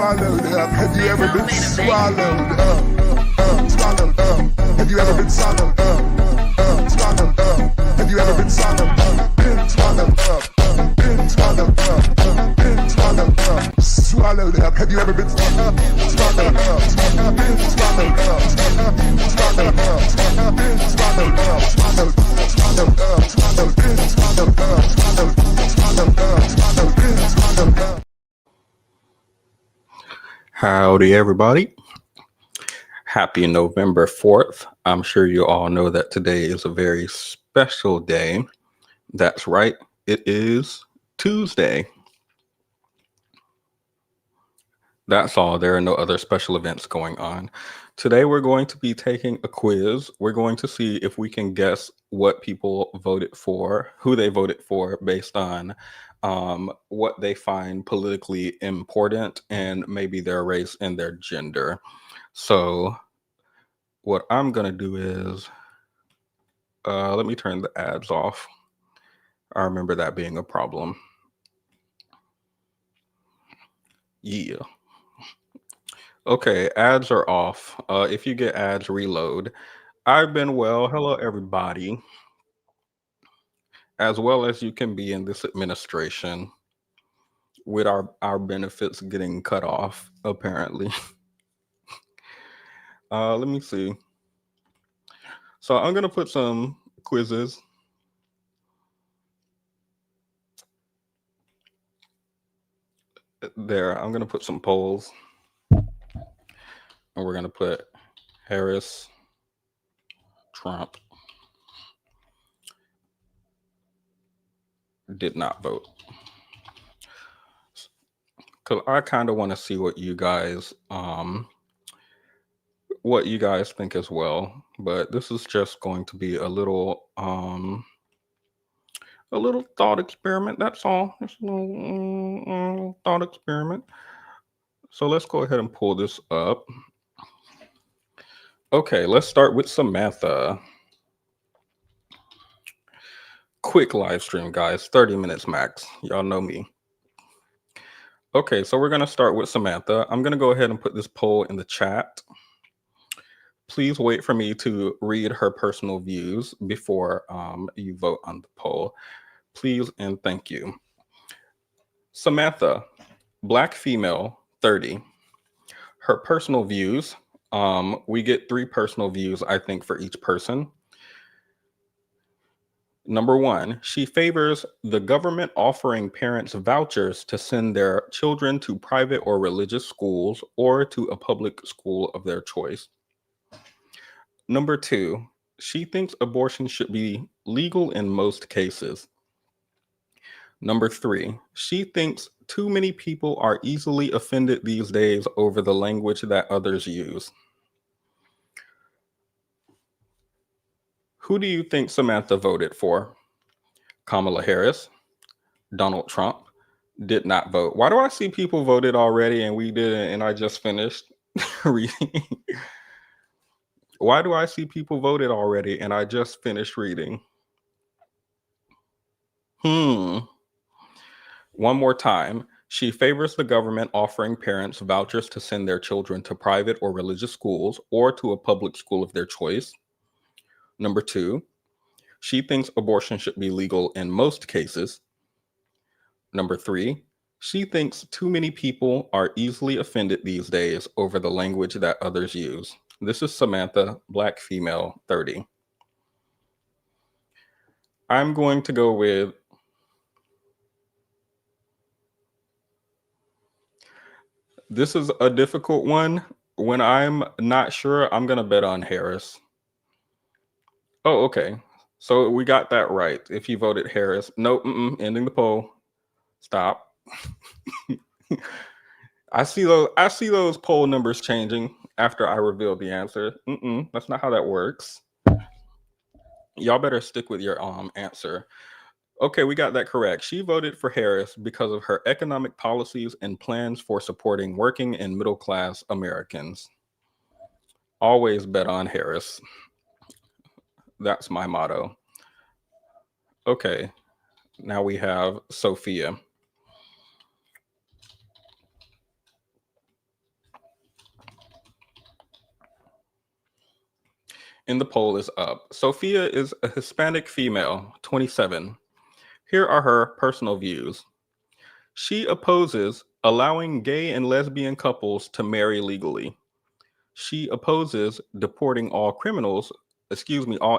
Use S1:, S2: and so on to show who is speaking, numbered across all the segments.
S1: swallowed up? Have you ever been swallowed up? Swallowed up. Have you ever been swallowed up? Swallowed up. Have you ever been swallowed up? Been swallowed up. Been swallowed up. Been swallowed up. Swallowed up. Have you ever been swallowed up? Swallowed up. Been swallowed up. Swallowed up. Been swallowed up. Swallowed up. Swallowed up. Swallowed. Been swallowed up. Swallowed. Swallowed up. Swallowed. Been swallowed up.
S2: Howdy, everybody. Happy November 4th. I'm sure you all know that today is a very special day. That's right, it is Tuesday. That's all. There are no other special events going on. Today, we're going to be taking a quiz. We're going to see if we can guess what people voted for, who they voted for based on what they find politically important and maybe their race and their gender. So what I'm going to do is, let me turn the ads off. I remember that being a problem. Yeah. Okay, ads are off. If you get ads, reload. I've been well. Hello, everybody. As well as you can be in this administration with our benefits getting cut off, apparently. Let me see. So I'm going to put some quizzes. There, I'm going to put some polls. And we're going to put Harris, Trump, did not vote. Because I kind of want to see what you guys think as well. But this is just going to be a little thought experiment. That's all. Just a little thought experiment. So let's go ahead and pull this up. Okay, let's start with Samantha. Quick live stream, guys. 30 minutes max. Y'all know me. Okay, so we're going to start with Samantha. I'm going to go ahead and put this poll in the chat. Please wait for me to read her personal views before you vote on the poll. Please and thank you. Samantha, Black female, 30. Her personal views, we get 3 personal views, I think, for each person. Number 1, she favors the government offering parents vouchers to send their children to private or religious schools or to a public school of their choice. Number 2, she thinks abortion should be legal in most cases. Number 3, she thinks too many people are easily offended these days over the language that others use. Who do you think Samantha voted for? Kamala Harris, Donald Trump, did not vote. Why do I see people voted already and we didn't, and I just finished reading? Why do I see people voted already and I just finished reading? One more time. She favors the government offering parents vouchers to send their children to private or religious schools or to a public school of their choice. Number 2, she thinks abortion should be legal in most cases. Number 3, she thinks too many people are easily offended these days over the language that others use. This is Samantha, Black female, 30. I'm going to go with this is a difficult one. When I'm not sure, I'm going to bet on Harris. Oh, okay. So we got that right. If you voted Harris. Nope, ending the poll. Stop. I see those poll numbers changing after I reveal the answer. That's not how that works. Y'all better stick with your answer. Okay, we got that correct. She voted for Harris because of her economic policies and plans for supporting working and middle-class Americans. Always bet on Harris. That's my motto. Okay, now we have Sophia. And the poll is up. Sophia is a Hispanic female, 27. Here are her personal views. She opposes allowing gay and lesbian couples to marry legally. She opposes deporting all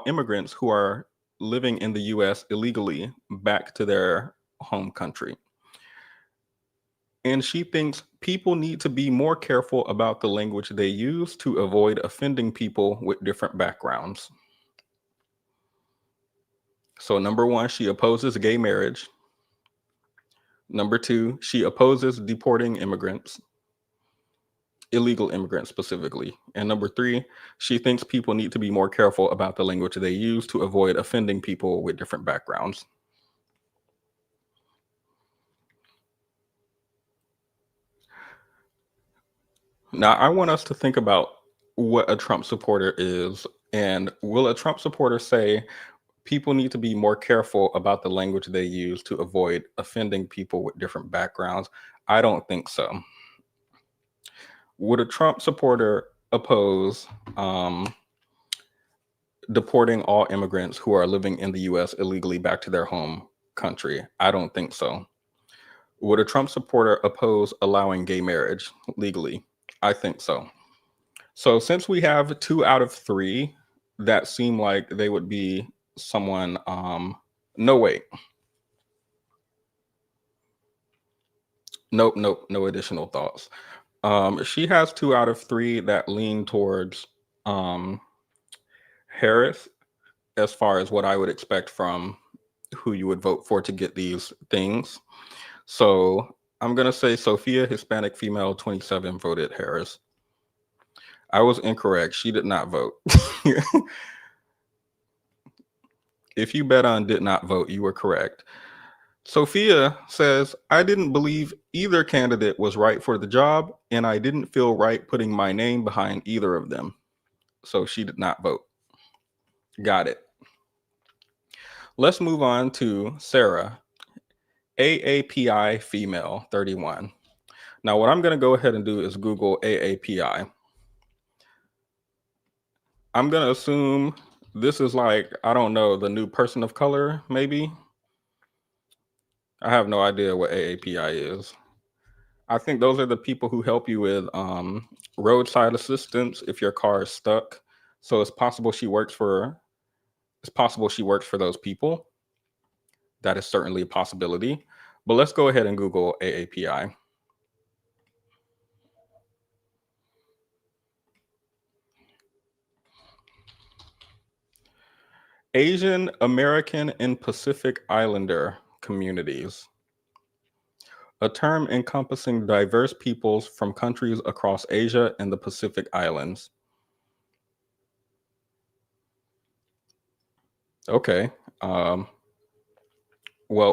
S2: immigrants who are living in the US illegally back to their home country. And she thinks people need to be more careful about the language they use to avoid offending people with different backgrounds. So, number one, she opposes gay marriage. Number two, she opposes deporting immigrants, illegal immigrants specifically. And number three, she thinks people need to be more careful about the language they use to avoid offending people with different backgrounds. Now, I want us to think about what a Trump supporter is. And will a Trump supporter say people need to be more careful about the language they use to avoid offending people with different backgrounds? I don't think so. Would a Trump supporter oppose deporting all immigrants who are living in the US illegally back to their home country? I don't think so. Would a Trump supporter oppose allowing gay marriage legally? I think so. So since we have 2 out of 3 that seem like they would be someone no wait. Nope, no additional thoughts. She has 2 out of 3 that lean towards Harris as far as what I would expect from who you would vote for to get these things. So I'm going to say Sophia, Hispanic female, 27, voted Harris. I was incorrect. She did not vote. If you bet on did not vote, you were correct. Sophia says, I didn't believe either candidate was right for the job, and I didn't feel right putting my name behind either of them. So she did not vote. Got it. Let's move on to Sarah, AAPI female, 31. Now, what I'm going to go ahead and do is Google AAPI. I'm going to assume this is like, I don't know, the new person of color, maybe? I have no idea what AAPI is. I think those are the people who help you with roadside assistance if your car is stuck. So it's possible she works for those people. That is certainly a possibility. But let's go ahead and Google AAPI. Asian American and Pacific Islander communities. A term encompassing diverse peoples from countries across Asia and the Pacific Islands. Okay. Well,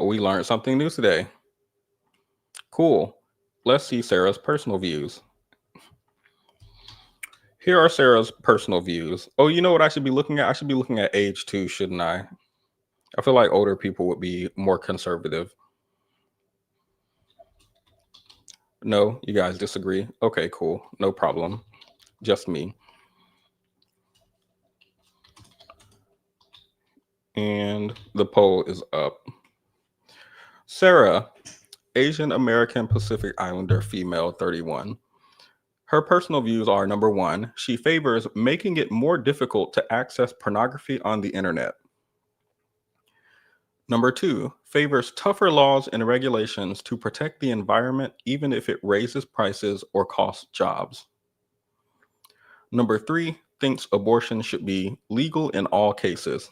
S2: we learned something new today. Cool. Let's see Sarah's personal views. Here are Sarah's personal views. Oh, you know what I should be looking at? I should be looking at age too, shouldn't I? I feel like older people would be more conservative. No, you guys disagree? Okay, cool. No problem. Just me. And the poll is up. Sarah, Asian American Pacific Islander female, 31. Her personal views are: number one, she favors making it more difficult to access pornography on the internet. Number two, favors tougher laws and regulations to protect the environment, even if it raises prices or costs jobs. Number three, thinks abortion should be legal in all cases.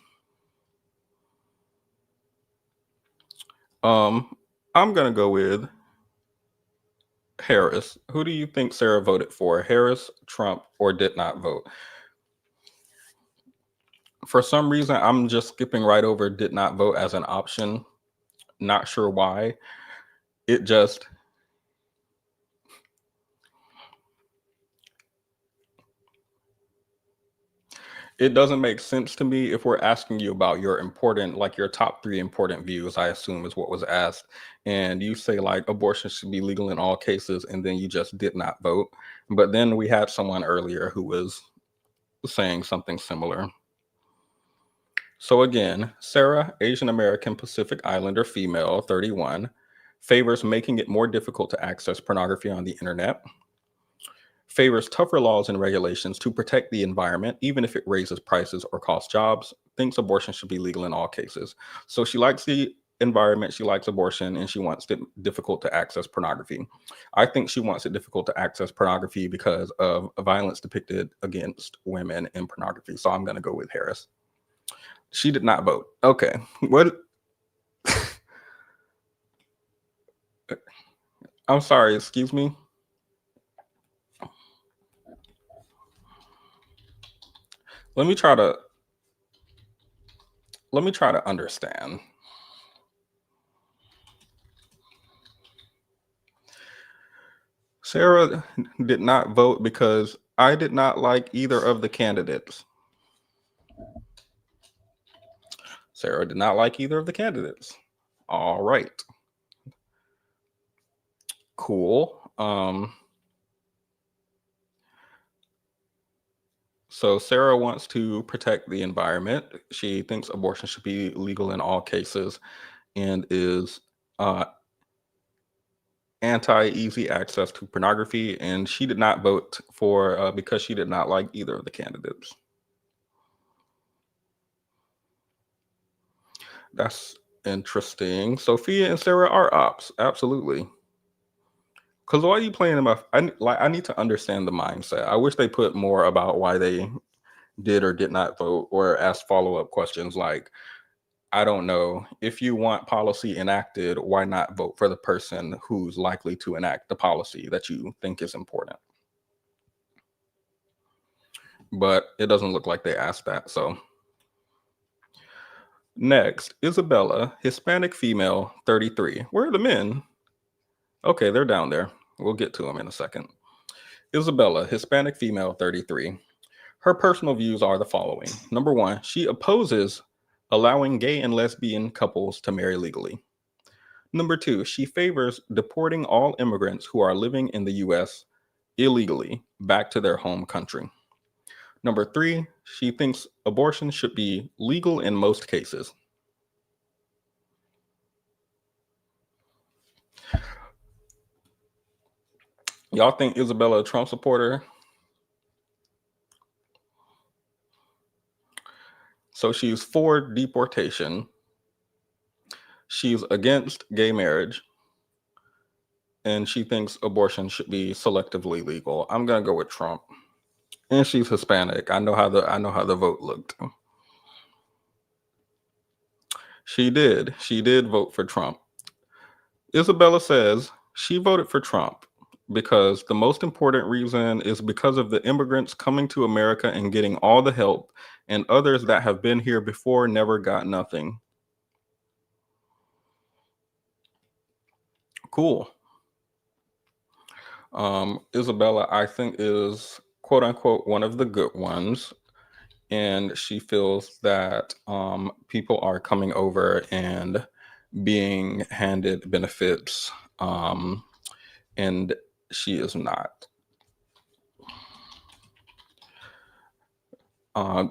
S2: I'm gonna go with Harris. Who do you think Sarah voted for? Harris, Trump, or did not vote? For some reason, I'm just skipping right over did not vote as an option. Not sure why. It just it doesn't make sense to me if we're asking you about your important, like your top 3 important views, I assume is what was asked. And you say like abortion should be legal in all cases, and then you just did not vote. But then we had someone earlier who was saying something similar. So again, Sarah, Asian American Pacific Islander female, 31, favors making it more difficult to access pornography on the internet, favors tougher laws and regulations to protect the environment, even if it raises prices or costs jobs, thinks abortion should be legal in all cases. So she likes the environment, she likes abortion, and she wants it difficult to access pornography. I think she wants it difficult to access pornography because of violence depicted against women in pornography. So I'm going to go with Harris. She did not vote. Okay. What? I'm sorry, excuse me. Let me try to understand. Sarah did not vote because I did not like either of the candidates. Sarah did not like either of the candidates. All right. Cool. So Sarah wants to protect the environment. She thinks abortion should be legal in all cases and is anti-easy access to pornography. And she did not vote for because she did not like either of the candidates. That's interesting. Sophia and Sarah are ops. Absolutely. Because why are you playing them up? I need to understand the mindset. I wish they put more about why they did or did not vote, or ask follow-up questions like, I don't know, if you want policy enacted, why not vote for the person who's likely to enact the policy that you think is important? But it doesn't look like they asked that. So next, Isabella, Hispanic female, 33. Where are the men? Okay, they're down there. We'll get to them in a second. Isabella, Hispanic female, 33. Her personal views are the following. Number one, she opposes allowing gay and lesbian couples to marry legally. Number two, she favors deporting all immigrants who are living in the US illegally back to their home country. Number three, she thinks abortion should be legal in most cases. Y'all think Isabella a Trump supporter? So she's for deportation. She's against gay marriage. And she thinks abortion should be selectively legal. I'm gonna go with Trump. And she's Hispanic. I know how the vote looked. She did vote for Trump. Isabella says she voted for Trump because the most important reason is because of the immigrants coming to America and getting all the help, and others that have been here before never got nothing. Cool. Isabella, I think, is quote unquote one of the good ones. And she feels that people are coming over and being handed benefits, and she is not.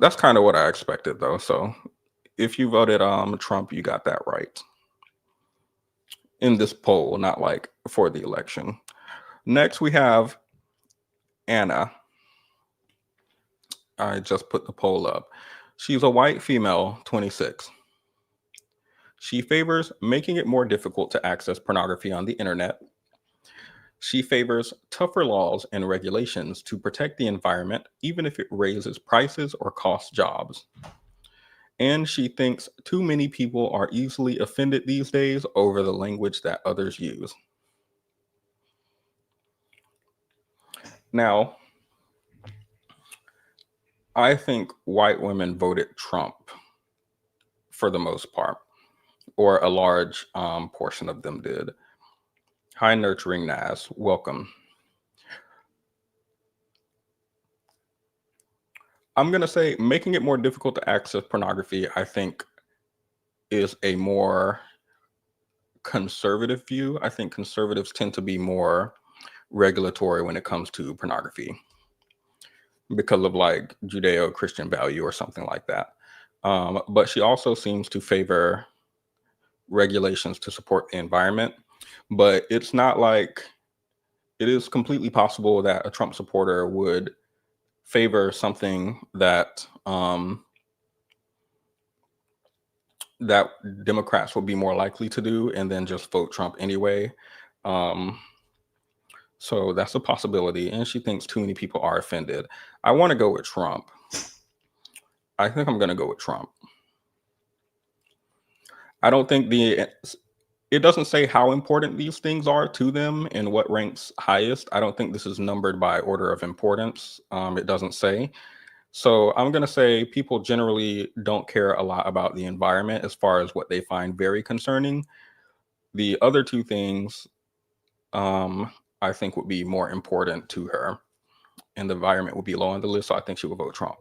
S2: That's kind of what I expected, though. So if you voted Trump, you got that right in this poll, not like for the election. Next, we have Anna. I just put the poll up. She's a white female, 26. She favors making it more difficult to access pornography on the internet. She favors tougher laws and regulations to protect the environment, even if it raises prices or costs jobs. And she thinks too many people are easily offended these days over the language that others use. Now, I think white women voted Trump for the most part, or a large portion of them did. Hi, Nurturing Nas. Welcome. I'm going to say making it more difficult to access pornography, I think, is a more conservative view. I think conservatives tend to be more regulatory when it comes to pornography. because of like Judeo-Christian value or something like that. But she also seems to favor regulations to support the environment. But it's not like it is completely possible that a Trump supporter would favor something that Democrats would be more likely to do and then just vote Trump anyway. Um, so that's a possibility. And she thinks too many people are offended. I want to go with Trump. I think I'm going to go with Trump. I don't think it doesn't say how important these things are to them and what ranks highest. I don't think this is numbered by order of importance. It doesn't say. So I'm going to say people generally don't care a lot about the environment as far as what they find very concerning. The other two things I think would be more important to her, and the environment would be low on the list. So I think she would vote Trump.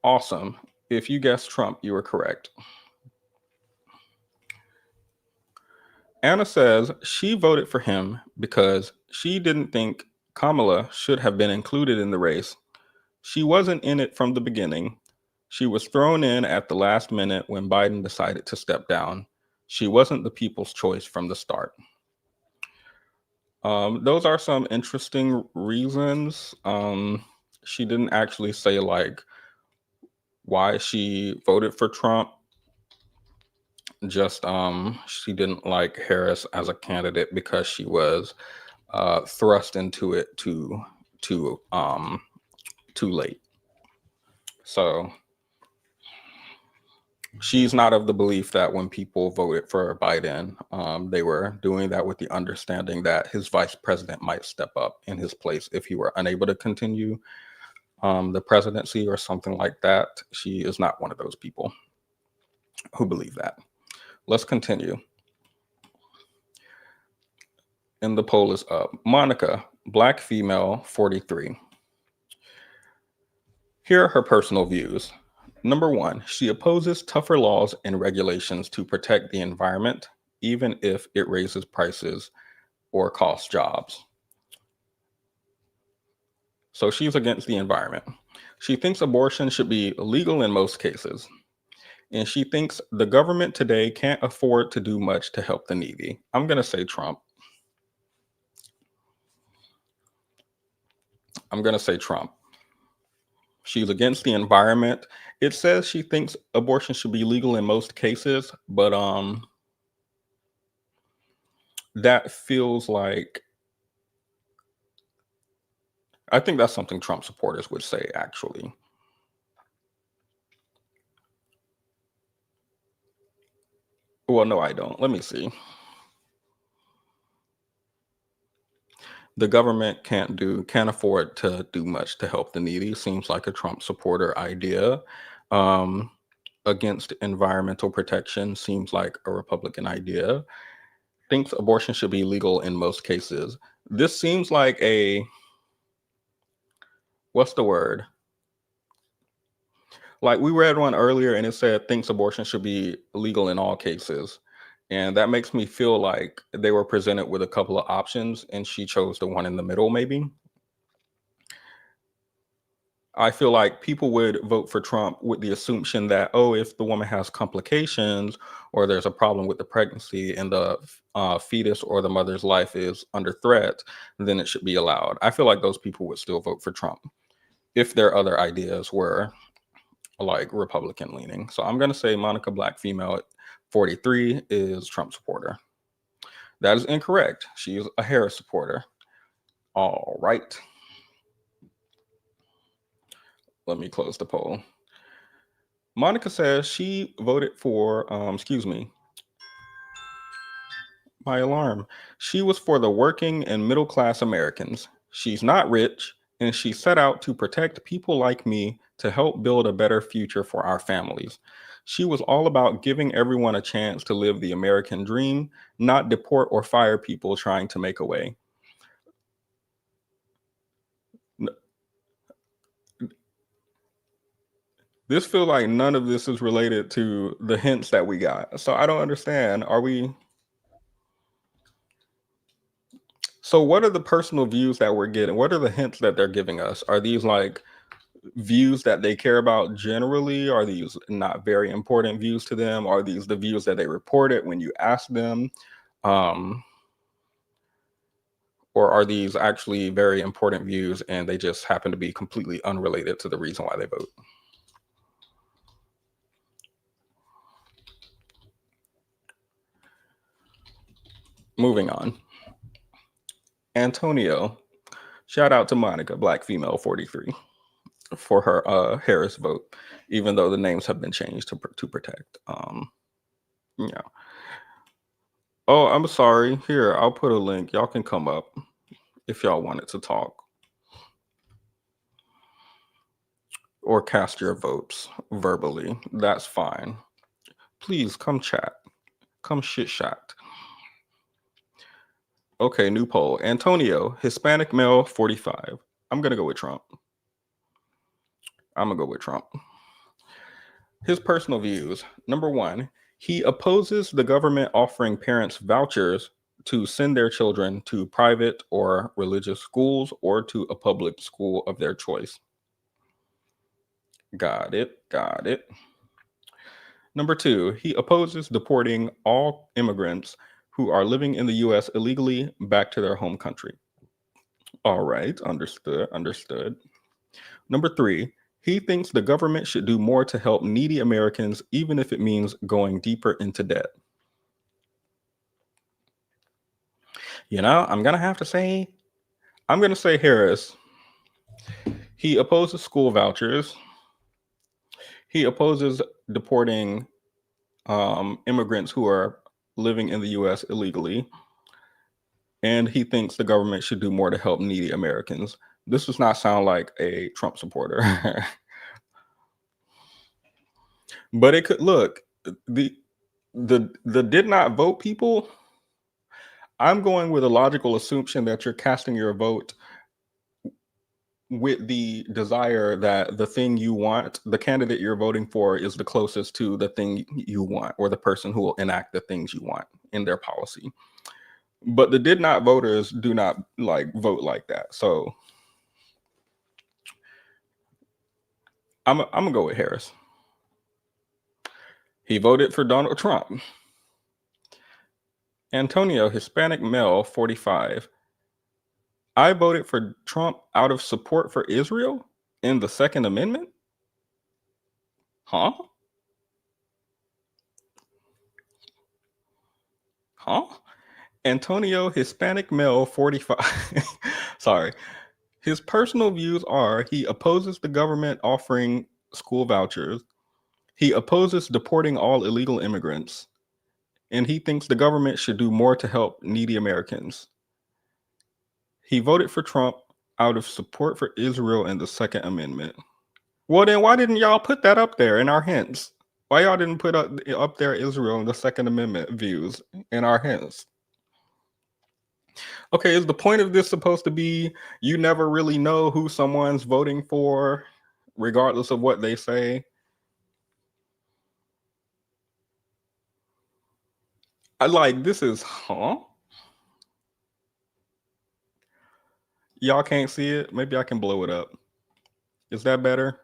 S2: Awesome. If you guessed Trump, you were correct. Anna says she voted for him because she didn't think Kamala should have been included in the race. She wasn't in it from the beginning. She was thrown in at the last minute when Biden decided to step down. She wasn't the people's choice from the start. Those are some interesting reasons. She didn't actually say like why she voted for Trump. Just she didn't like Harris as a candidate because she was thrust into it too late. So she's not of the belief that when people voted for Biden, they were doing that with the understanding that his vice president might step up in his place if he were unable to continue the presidency or something like that. She is not one of those people who believe that. Let's continue. And the poll is up. Monica, Black female, 43. Here are her personal views. Number one, she opposes tougher laws and regulations to protect the environment, even if it raises prices or costs jobs. So she's against the environment. She thinks abortion should be legal in most cases. And she thinks the government today can't afford to do much to help the needy. I'm going to say Trump. I'm going to say Trump. She's against the environment. It says she thinks abortion should be legal in most cases, but that feels like, I think that's something Trump supporters would say, actually. Well, no, I don't. Let me see. The government can't afford to do much to help the needy. Seems like a Trump supporter idea. Against environmental protection seems like a Republican idea. Thinks abortion should be legal in most cases. This seems like what's the word? Like we read one earlier and it said thinks abortion should be legal in all cases. And that makes me feel like they were presented with a couple of options and she chose the one in the middle, maybe. I feel like people would vote for Trump with the assumption that, oh, if the woman has complications or there's a problem with the pregnancy and the fetus or the mother's life is under threat, then it should be allowed. I feel like those people would still vote for Trump if their other ideas were like Republican leaning. So I'm going to say Monica, Black female, 43, is Trump supporter. That is incorrect. She is a Harris supporter. All right. Let me close the poll. Monica says she voted for, my alarm. She was for the working and middle class Americans. She's not rich, and she set out to protect people like me to help build a better future for our families. She was all about giving everyone a chance to live the American dream, not deport or fire people trying to make a way. This feels like none of this is related to the hints that we got. So I don't understand. So what are the personal views that we're getting? What are the hints that they're giving us? Are these like views that they care about generally? Are these not very important views to them? Are these the views that they reported when you ask them? Um, or are these actually very important views and they just happen to be completely unrelated to the reason why they vote? Moving on. Antonio, shout out to Monica, black female 43, for her Harris vote, even though the names have been changed to protect. Yeah. Oh, I'm sorry. Here, I'll put a link. Y'all can come up if y'all wanted to talk or cast your votes verbally. That's fine. Please come chat. Come shit chat. Okay, new poll. Antonio, Hispanic male, 45. I'm gonna go with Trump. I'm gonna go with Trump. His personal views. Number one, he opposes the government offering parents vouchers to send their children to private or religious schools or to a public school of their choice. Got it. Got it. Number two, he opposes deporting all immigrants who are living in the US illegally back to their home country. All right, understood. Understood. Number three, he thinks the government should do more to help needy Americans, even if it means going deeper into debt. You know, I'm going to say Harris. He opposes school vouchers. He opposes deporting immigrants who are living in the US illegally. And he thinks the government should do more to help needy Americans. This does not sound like a Trump supporter. But it could look, the did not vote people. I'm going with a logical assumption that you're casting your vote with the desire that the thing you want, the candidate you're voting for, is the closest to the thing you want, or the person who will enact the things you want in their policy. But the did not voters do not like vote like that. So I'm gonna go with Harris. He voted for Donald Trump. Antonio, Hispanic male, 45. I voted for Trump out of support for Israel in the Second Amendment? Huh? Huh? Antonio, Hispanic male, 45. Sorry. His personal views are he opposes the government offering school vouchers. He opposes deporting all illegal immigrants. And he thinks the government should do more to help needy Americans. He voted for Trump out of support for Israel and the Second Amendment. Well, then why didn't y'all put that up there in our hints? Why y'all didn't put up there Israel and the Second Amendment views in our hints? Okay, is the point of this supposed to be you never really know who someone's voting for, regardless of what they say? I like this is, huh? Y'all can't see it? Maybe I can blow it up. Is that better?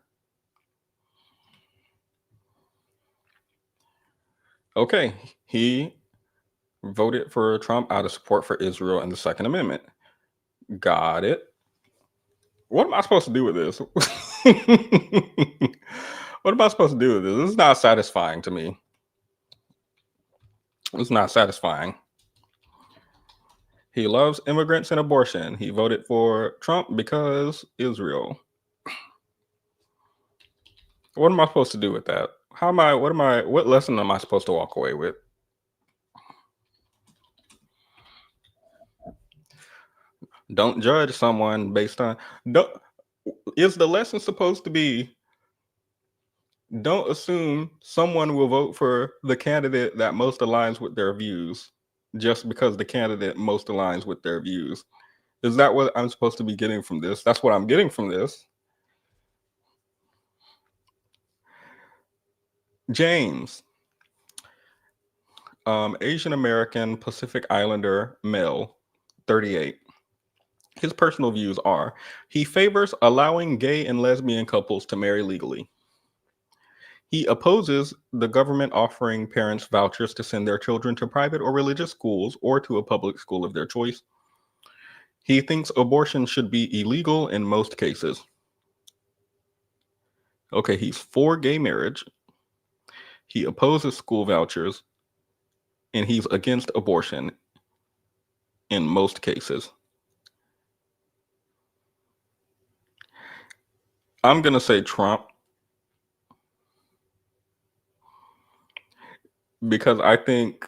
S2: Okay, he voted for Trump out of support for Israel and the Second Amendment. Got it. What am I supposed to do with this? What am I supposed to do with this? This is not satisfying to me. It's not satisfying. He loves immigrants and abortion. He voted for Trump because Israel. What am I supposed to do with that? What lesson am I supposed to walk away with? Don't judge someone based on, don't, is the lesson supposed to be don't assume someone will vote for the candidate that most aligns with their views just because the candidate most aligns with their views? Is that what I'm supposed to be getting from this? That's what I'm getting from this. James, Asian American Pacific Islander male, 38. His personal views are: he favors allowing gay and lesbian couples to marry legally. He opposes the government offering parents vouchers to send their children to private or religious schools or to a public school of their choice. He thinks abortion should be illegal in most cases. Okay, he's for gay marriage. He opposes school vouchers, and he's against abortion in most cases. I'm going to say Trump because I think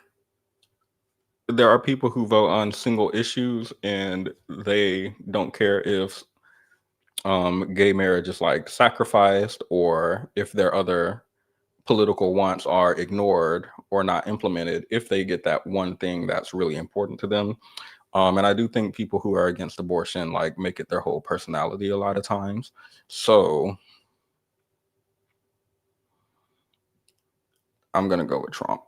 S2: there are people who vote on single issues and they don't care if gay marriage is like sacrificed or if their other political wants are ignored or not implemented if they get that one thing that's really important to them. And I do think people who are against abortion like make it their whole personality a lot of times. So I'm going to go with Trump.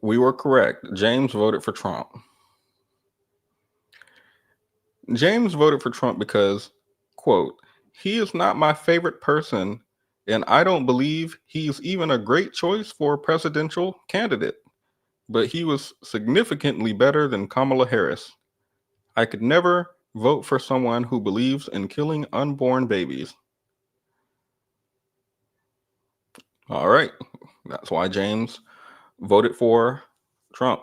S2: We were correct. James voted for Trump. James voted for Trump because, quote, he is not my favorite person, and I don't believe he's even a great choice for a presidential candidate, but he was significantly better than Kamala Harris. I could never vote for someone who believes in killing unborn babies. All right. That's why James voted for Trump.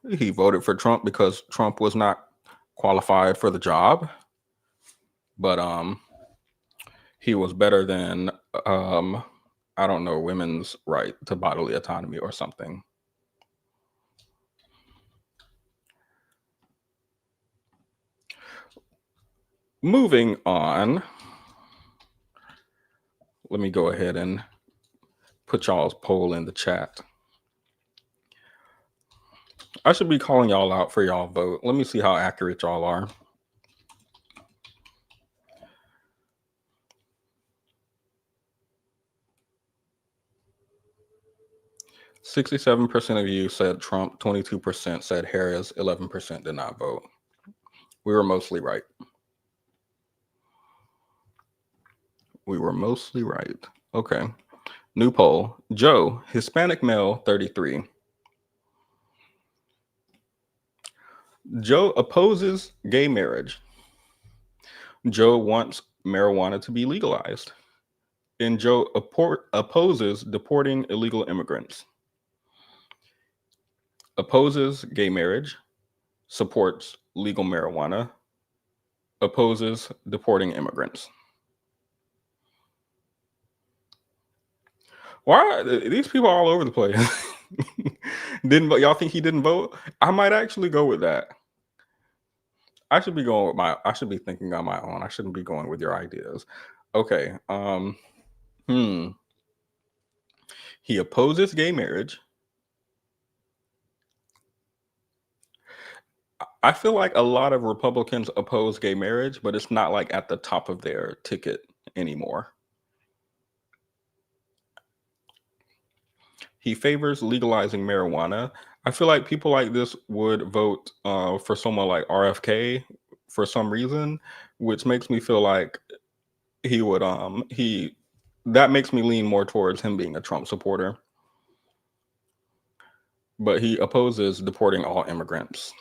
S2: He voted for Trump because Trump was not qualified for the job, but he was better than I don't know, women's right to bodily autonomy or something. Moving on, let me go ahead and put y'all's poll in the chat. I should be calling y'all out for y'all vote. Let me see how accurate y'all are. %67% of you said Trump, 22% said Harris, 11% did not vote. We were mostly right. We were mostly right. Okay. New poll. Joe, Hispanic male, 33. Joe opposes gay marriage. Joe wants marijuana to be legalized. And Joe opposes deporting illegal immigrants. Opposes gay marriage. Supports legal marijuana. Opposes deporting immigrants. Why are these people all over the place? Didn't y'all think he didn't vote? I might actually go with that. I should be going with I should be thinking on my own. I shouldn't be going with your ideas. Okay. He opposes gay marriage. I feel like a lot of Republicans oppose gay marriage, but it's not like at the top of their ticket anymore. He favors legalizing marijuana. I feel like people like this would vote for someone like RFK for some reason, which makes me feel like he would that makes me lean more towards him being a Trump supporter. But he opposes deporting all immigrants.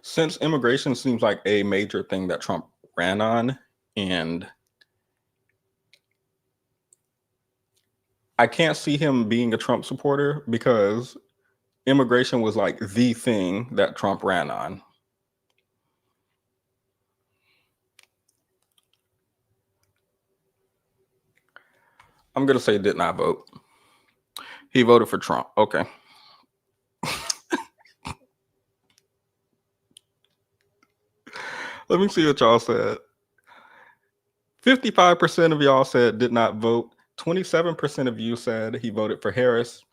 S2: Since immigration seems like a major thing that Trump ran on, and I can't see him being a Trump supporter because immigration was like the thing that Trump ran on. I'm going to say did not vote. He voted for Trump. Okay. Let me see what y'all said. 55% of y'all said did not vote. 27% of you said he voted for Harris.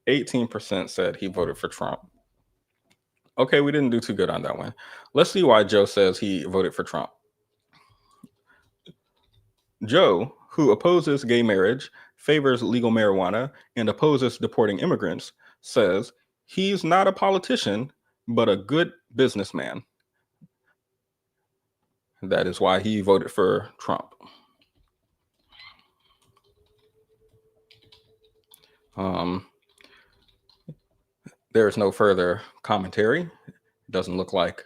S2: 18% said he voted for Trump. Okay, we didn't do too good on that one. Let's see why Joe says he voted for Trump. Joe, who opposes gay marriage, favors legal marijuana, and opposes deporting immigrants, says he's not a politician, but a good businessman. That is why he voted for Trump. There's no further commentary. It doesn't look like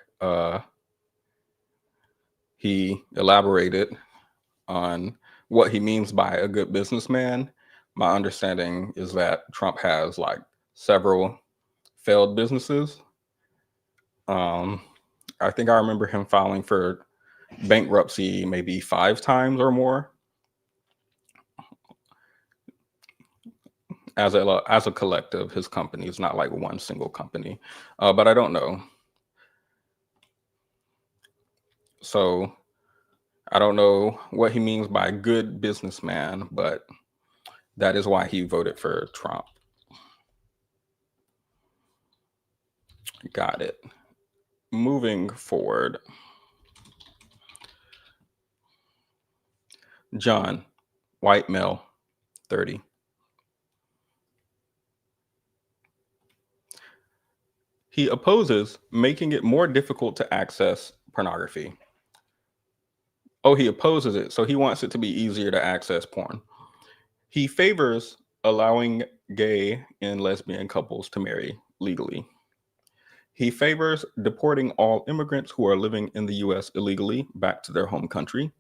S2: he elaborated on what he means by a good businessman. My understanding is that Trump has like several failed businesses. I think I remember him filing for bankruptcy maybe 5 times or more as a collective. His company is not like one single company, but I don't know. So I don't know what he means by good businessman, but that is why he voted for Trump. Got it. Moving forward. John, white male, 30. He opposes making it more difficult to access pornography. Oh, he opposes it. So he wants it to be easier to access porn. He favors allowing gay and lesbian couples to marry legally. He favors deporting all immigrants who are living in the US illegally back to their home country.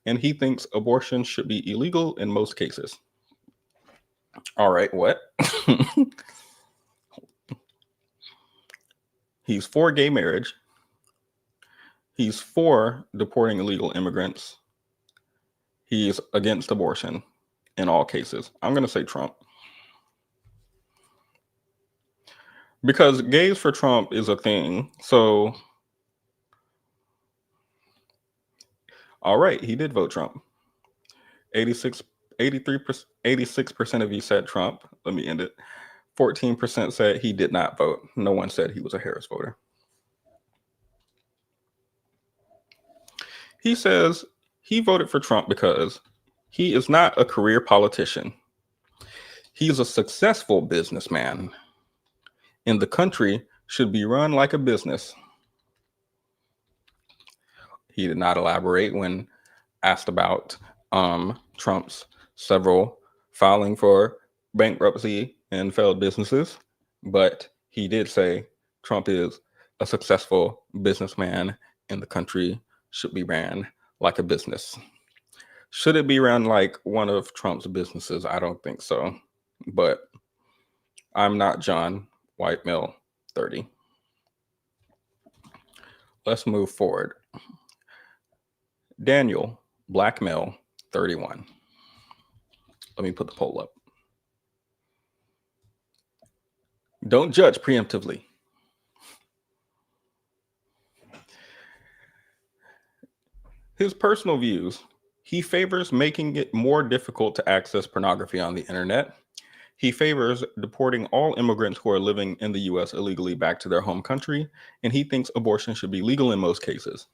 S2: And he thinks abortion should be illegal in most cases. All right, what? He's for gay marriage. He's for deporting illegal immigrants. He's against abortion in all cases. I'm going to say Trump. Because gays for Trump is a thing. So, all right, he did vote Trump. 86% of you said Trump. Let me end it. 14% said he did not vote. No one said he was a Harris voter. He says he voted for Trump because he is not a career politician. He's a successful businessman. And the country should be run like a business. He did not elaborate when asked about Trump's several filing for bankruptcy and failed businesses, but he did say Trump is a successful businessman and the country should be ran like a business. Should it be run like one of Trump's businesses? I don't think so, but I'm not John, white male, 30. Let's move forward. Daniel, black male, 31. Let me put the poll up. Don't judge preemptively. His personal views. He favors making it more difficult to access pornography on the internet. He favors deporting all immigrants who are living in the US illegally back to their home country, and he thinks abortion should be legal in most cases.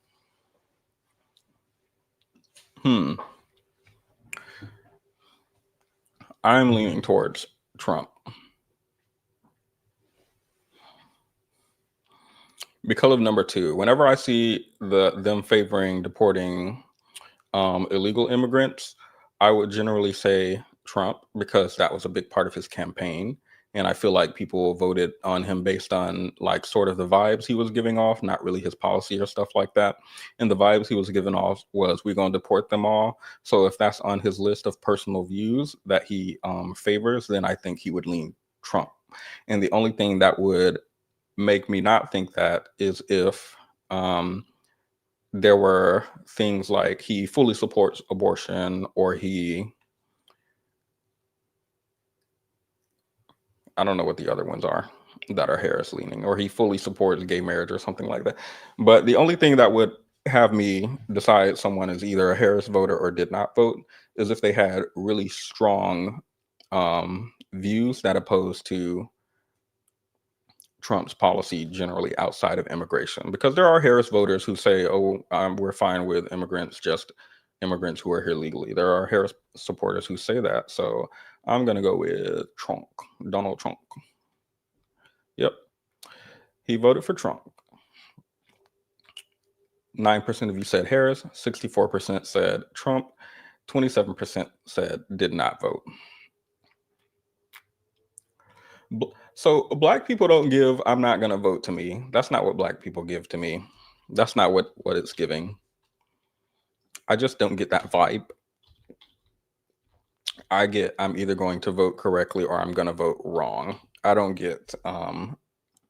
S2: I'm leaning towards Trump. Because of number 2, whenever I see them favoring deporting illegal immigrants, I would generally say Trump because that was a big part of his campaign. And I feel like people voted on him based on like sort of the vibes he was giving off, not really his policy or stuff like that. And the vibes he was giving off was we're going to deport them all. So if that's on his list of personal views that he favors, then I think he would lean Trump. And the only thing that would make me not think that is if there were things like he fully supports abortion or I don't know what the other ones are that are Harris leaning, or he fully supports gay marriage or something like that. But the only thing that would have me decide someone is either a Harris voter or did not vote is if they had really strong views that oppose to Trump's policy generally outside of immigration, because there are Harris voters who say, oh, we're fine with immigrants just immigrants who are here legally. There are Harris supporters who say that. So I'm going to go with Trump, Donald Trump. Yep. He voted for Trump. 9% of you said Harris, 64% said Trump, 27% said did not vote. So black people don't give, I'm not going to vote to me. That's not what black people give to me. That's not what it's giving. I just don't get that vibe. I get, I'm either going to vote correctly or I'm going to vote wrong. I don't get, I'm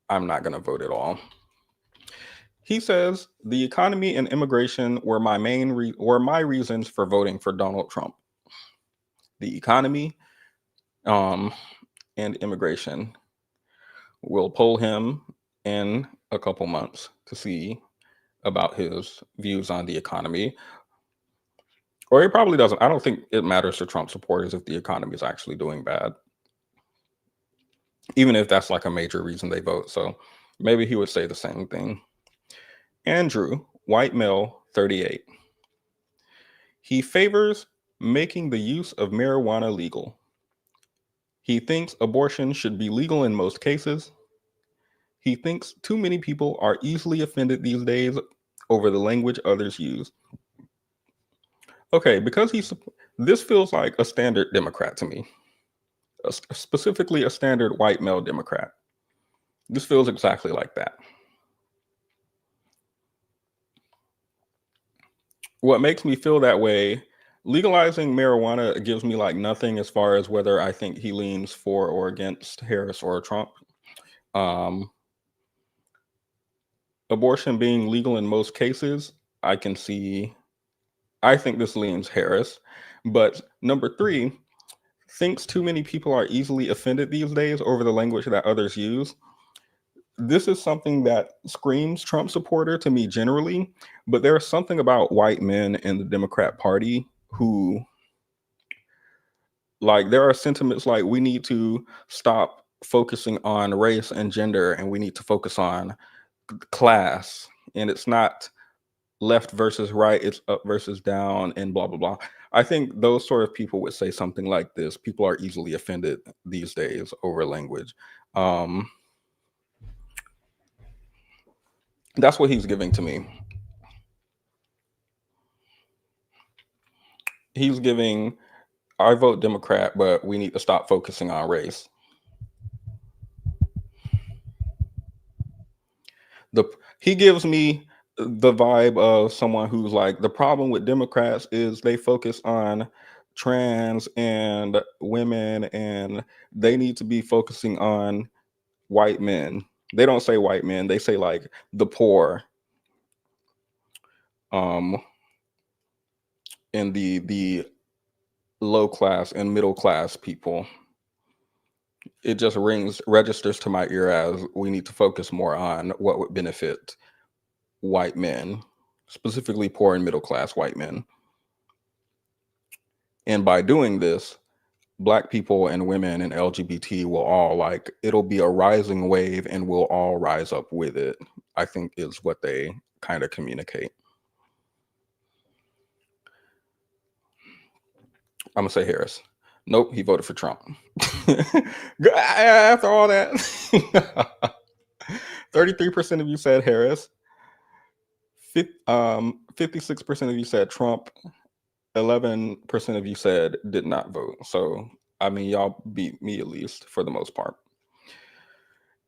S2: not going to vote at all. He says the economy and immigration were my my reasons for voting for Donald Trump. The economy and immigration. We'll poll him in a couple months to see about his views on the economy. Or he probably doesn't. I don't think it matters to Trump supporters if the economy is actually doing bad, even if that's like a major reason they vote. So maybe he would say the same thing. Andrew, white male, 38. He favors making the use of marijuana legal. He thinks abortion should be legal in most cases. He thinks too many people are easily offended these days over the language others use. Okay, because this feels like a standard Democrat to me, specifically a standard white male Democrat. This feels exactly like that. What makes me feel that way, legalizing marijuana gives me like nothing as far as whether I think he leans for or against Harris or Trump. Abortion being legal in most cases, I can see, I think this leans Harris. But number 3, thinks too many people are easily offended these days over the language that others use. This is something that screams Trump supporter to me generally, but there's something about white men in the Democrat Party who, like, there are sentiments like we need to stop focusing on race and gender and we need to focus on class, and it's not left versus right, it's up versus down and blah blah blah. I think those sort of people would say something like this. People are easily offended these days over language. That's what he's giving to me. He's giving, I vote Democrat, but we need to stop focusing on race. He gives me the vibe of someone who's like, the problem with Democrats is they focus on trans and women and they need to be focusing on white men. They don't say white men, they say like the poor, and the low class and middle class people. It just registers to my ear as we need to focus more on what would benefit white men, specifically poor and middle class white men. And by doing this, Black people and women and LGBT will all, like, it'll be a rising wave and we'll all rise up with it, I think is what they kind of communicate. I'm gonna say Harris. Nope, he voted for Trump. After all that, 33% of you said Harris. 56% of you said Trump. 11% of you said did not vote. So, I mean, y'all beat me at least for the most part.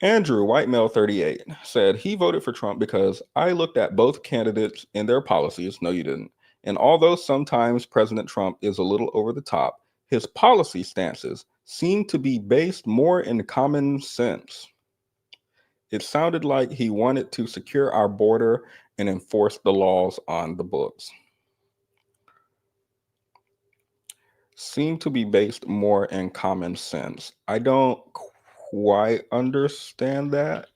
S2: Andrew, white male 38, said he voted for Trump because I looked at both candidates and their policies. No, you didn't. And although sometimes President Trump is a little over the top, his policy stances seem to be based more in common sense. It sounded like he wanted to secure our border and enforce the laws on the books. Seem to be based more in common sense. I don't quite understand that.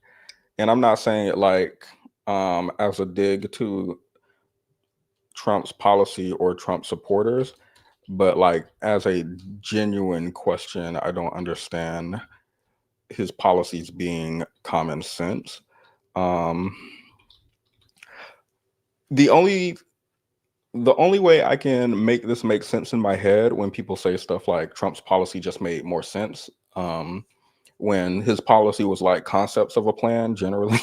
S2: And I'm not saying it like as a dig to Trump's policy or Trump supporters, but like as a genuine question, I don't understand his policies being common sense. The only The only way I can make this make sense in my head when people say stuff like Trump's policy just made more sense. When his policy was like concepts of a plan, generally,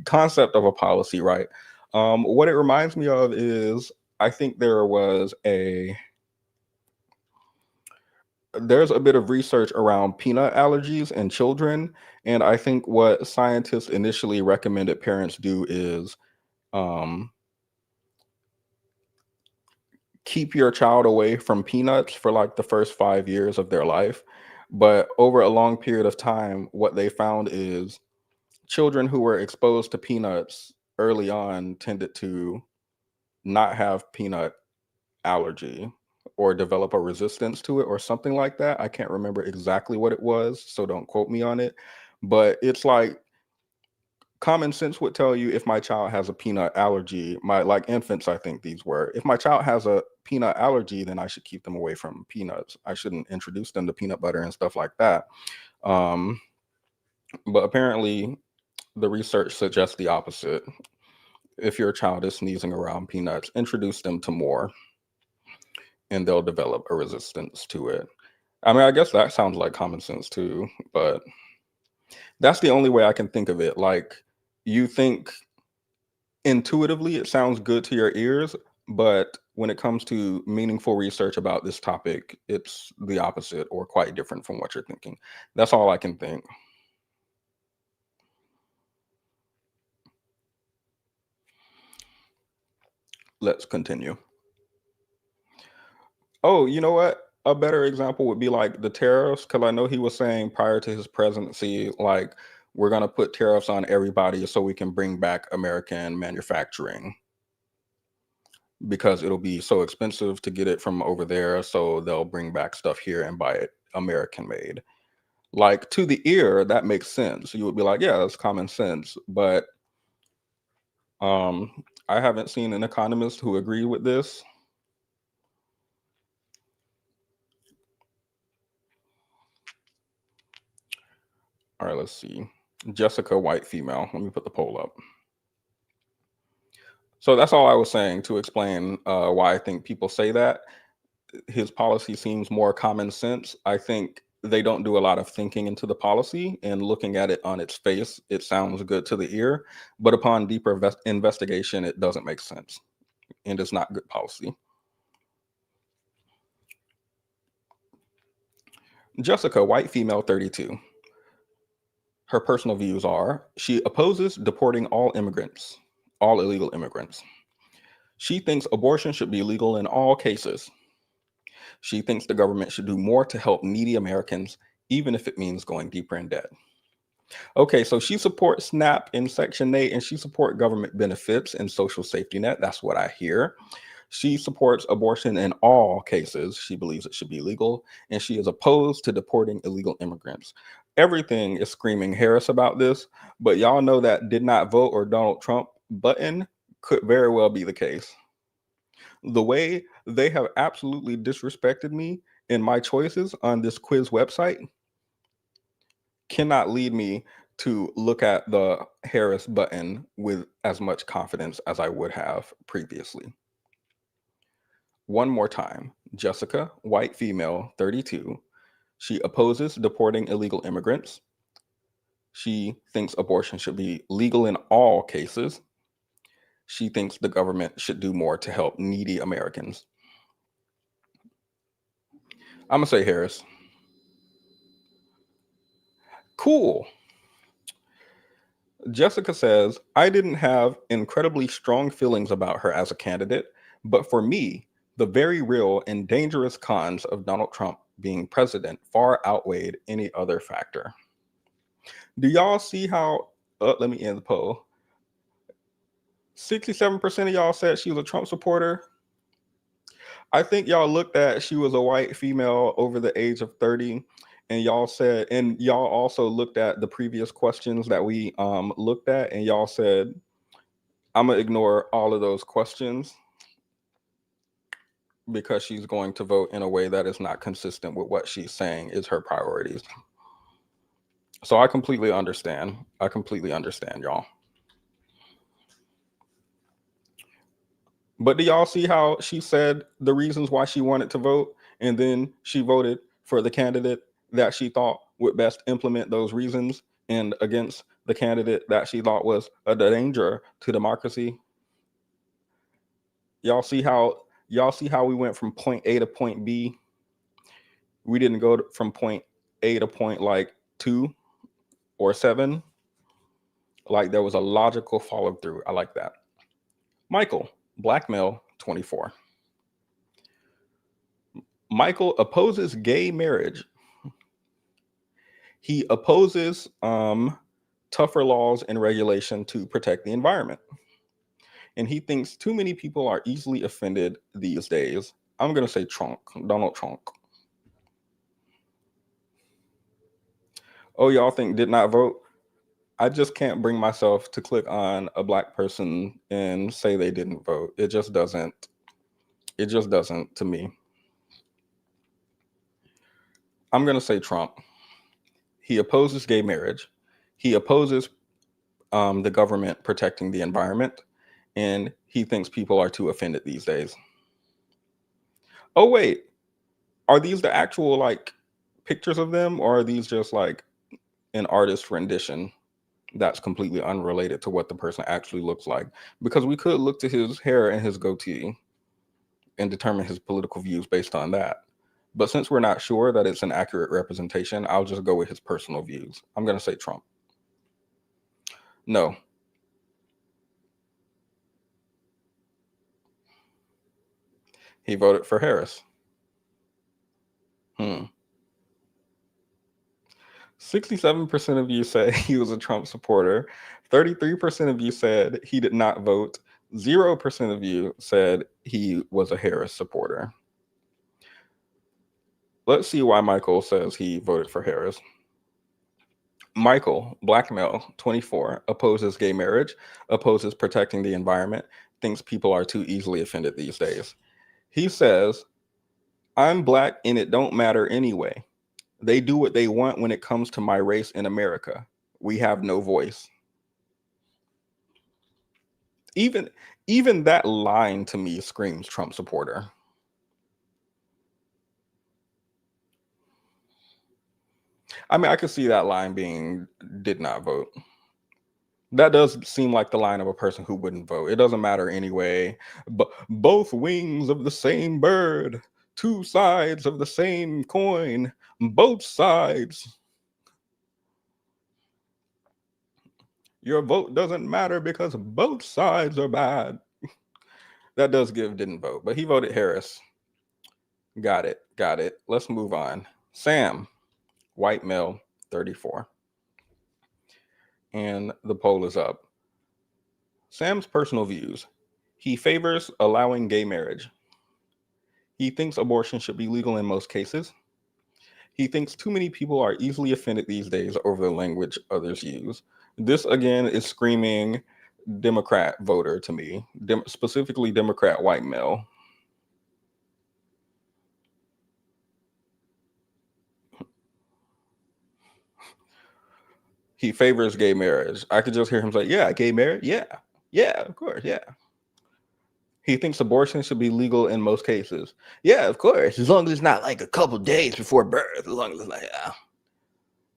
S2: concept of a policy, right? What it reminds me of is I think there's a bit of research around peanut allergies in children, and I think what scientists initially recommended parents do is um, keep your child away from peanuts for like the first 5 years of their life. But over a long period of time, what they found is children who were exposed to peanuts early on tended to not have peanut allergy or develop a resistance to it or something like that. I can't remember exactly what it was, so don't quote me on it. But it's like common sense would tell you if my child has a peanut allergy, my like infants, I think these were, if my child has a peanut allergy, then I should keep them away from peanuts. I shouldn't introduce them to peanut butter and stuff like that. Um, but apparently, the research suggests the opposite. If your child is sneezing around peanuts, introduce them to more and they'll develop a resistance to it. I mean, I guess that sounds like common sense too, but that's the only way I can think of it. Like, you think intuitively it sounds good to your ears, but when it comes to meaningful research about this topic, it's the opposite or quite different from what you're thinking. That's all I can think. Let's continue. Oh, you know what? A better example would be like the tariffs, because I know he was saying prior to his presidency, like, we're going to put tariffs on everybody so we can bring back American manufacturing because it'll be so expensive to get it from over there. So they'll bring back stuff here and buy it American made. Like, to the ear, that makes sense. You would be like, yeah, that's common sense. But I haven't seen an economist who agree with this. All right, let's see. Jessica, white female. Let me put the poll up. So that's all I was saying to explain why I think people say that. His policy seems more common sense. I think they don't do a lot of thinking into the policy, and looking at it on its face, it sounds good to the ear. But upon deeper investigation, it doesn't make sense and it's not good policy. Jessica, white female, 32. Her personal views are she opposes deporting all immigrants, all illegal immigrants. She thinks abortion should be legal in all cases. She thinks the government should do more to help needy Americans, even if it means going deeper in debt. Okay, so she supports SNAP in Section 8 and she supports government benefits and social safety net. That's what I hear. She supports abortion in all cases. She believes it should be legal, and she is opposed to deporting illegal immigrants. Everything is screaming Harris about this, but y'all know that did not vote or Donald Trump button could very well be the case. The way they have absolutely disrespected me in my choices on this quiz website cannot lead me to look at the Harris button with as much confidence as I would have previously. One more time. Jessica, white female, 32. She opposes deporting illegal immigrants. She thinks abortion should be legal in all cases. She thinks the government should do more to help needy Americans. I'm going to say Harris. Cool. Jessica says, I didn't have incredibly strong feelings about her as a candidate, but for me, the very real and dangerous cons of Donald Trump being president far outweighed any other factor. Do y'all see how? Let me end the poll. 67% of y'all said she was a Trump supporter. I think y'all looked at she was a white female over the age of 30, and y'all said, and y'all also looked at the previous questions that we looked at, and y'all said, I'm gonna ignore all of those questions because she's going to vote in a way that is not consistent with what she's saying is her priorities. So I completely understand. I completely understand, y'all. But do y'all see how she said the reasons why she wanted to vote, and then she voted for the candidate that she thought would best implement those reasons and against the candidate that she thought was a danger to democracy? Y'all see how we went from point A to point B? We didn't go from point A to point like 2 or 7. Like there was a logical follow through. I like that. Michael, black male, 24. Michael opposes gay marriage. He opposes tougher laws and regulation to protect the environment. And he thinks too many people are easily offended these days. I'm going to say Trump, Donald Trump. Oh, y'all think did not vote? I just can't bring myself to click on a black person and say they didn't vote. It just doesn't. It just doesn't to me. I'm going to say Trump. He opposes gay marriage. He opposes the government protecting the environment. And he thinks people are too offended these days. Oh, wait. Are these the actual like pictures of them, or are these just like an artist rendition that's completely unrelated to what the person actually looks like? Because we could look to his hair and his goatee and determine his political views based on that. But since we're not sure that it's an accurate representation, I'll just go with his personal views. I'm going to say Trump. No. He voted for Harris. 67% of you said he was a Trump supporter. 33% of you said he did not vote. 0% of you said he was a Harris supporter. Let's see why Michael says he voted for Harris. Michael, black male, 24, opposes gay marriage, opposes protecting the environment, thinks people are too easily offended these days. He says, I'm black and it don't matter anyway. They do what they want when it comes to my race in America. We have no voice. Even that line to me screams Trump supporter. I mean, I could see that line being did not vote. That does seem like the line of a person who wouldn't vote. It doesn't matter anyway. But both wings of the same bird, two sides of the same coin, both sides. Your vote doesn't matter because both sides are bad. That does give didn't vote, but he voted Harris. Got it. Got it. Let's move on. Sam, white male, 34. And the poll is up. Sam's personal views. He favors allowing gay marriage. He thinks abortion should be legal in most cases. He thinks too many people are easily offended these days over the language others use. This again is screaming Democrat voter to me, specifically Democrat white male. He favors gay marriage. I could just hear him say, yeah, gay marriage. Yeah, of course. Yeah. He thinks abortion should be legal in most cases. Yeah, of course. As long as it's not like a couple days before birth. As long as it's like, yeah.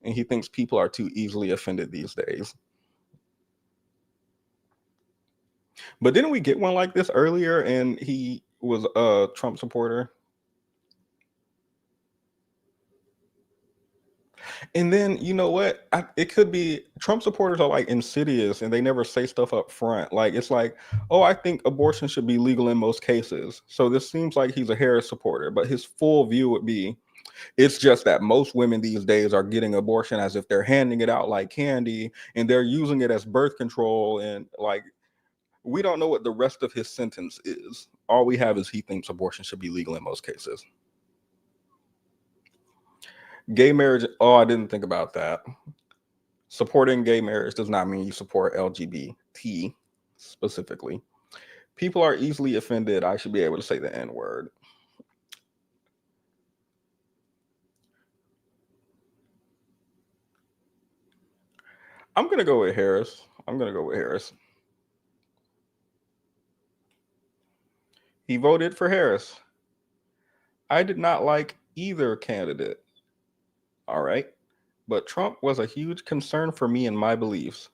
S2: And he thinks people are too easily offended these days. But didn't we get one like this earlier and he was a Trump supporter? And then, you know what? It could be Trump supporters are like insidious and they never say stuff up front. Like, it's like, oh, I think abortion should be legal in most cases. So this seems like he's a Harris supporter, but his full view would be it's just that most women these days are getting abortion as if they're handing it out like candy and they're using it as birth control. And like, we don't know what the rest of his sentence is. All we have is he thinks abortion should be legal in most cases. Gay marriage. Oh, I didn't think about that. Supporting gay marriage does not mean you support LGBT specifically. People are easily offended. I should be able to say the N word. I'm going to go with Harris. He voted for Harris. I did not like either candidate. All right. But Trump was a huge concern for me and my beliefs.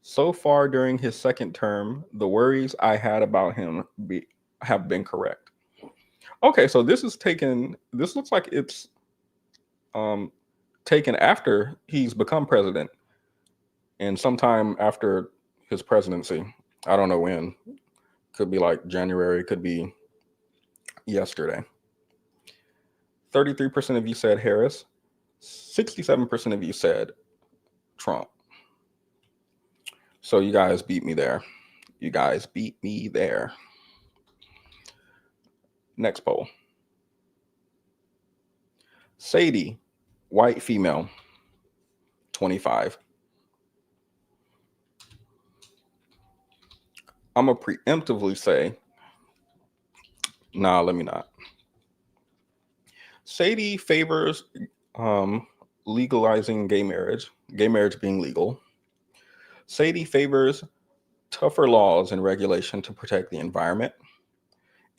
S2: So far during his second term, the worries I had about him have been correct. Okay, so this looks like it's um, taken after he's become president and sometime after his presidency. I don't know when. Could be like January, could be yesterday. 33% of you said Harris, 67% of you said Trump. So you guys beat me there. You guys beat me there. Next poll. Sadie, white female, 25. I'm going to preemptively say, nah, let me not. Sadie favors legalizing gay marriage being legal. Sadie favors tougher laws and regulation to protect the environment.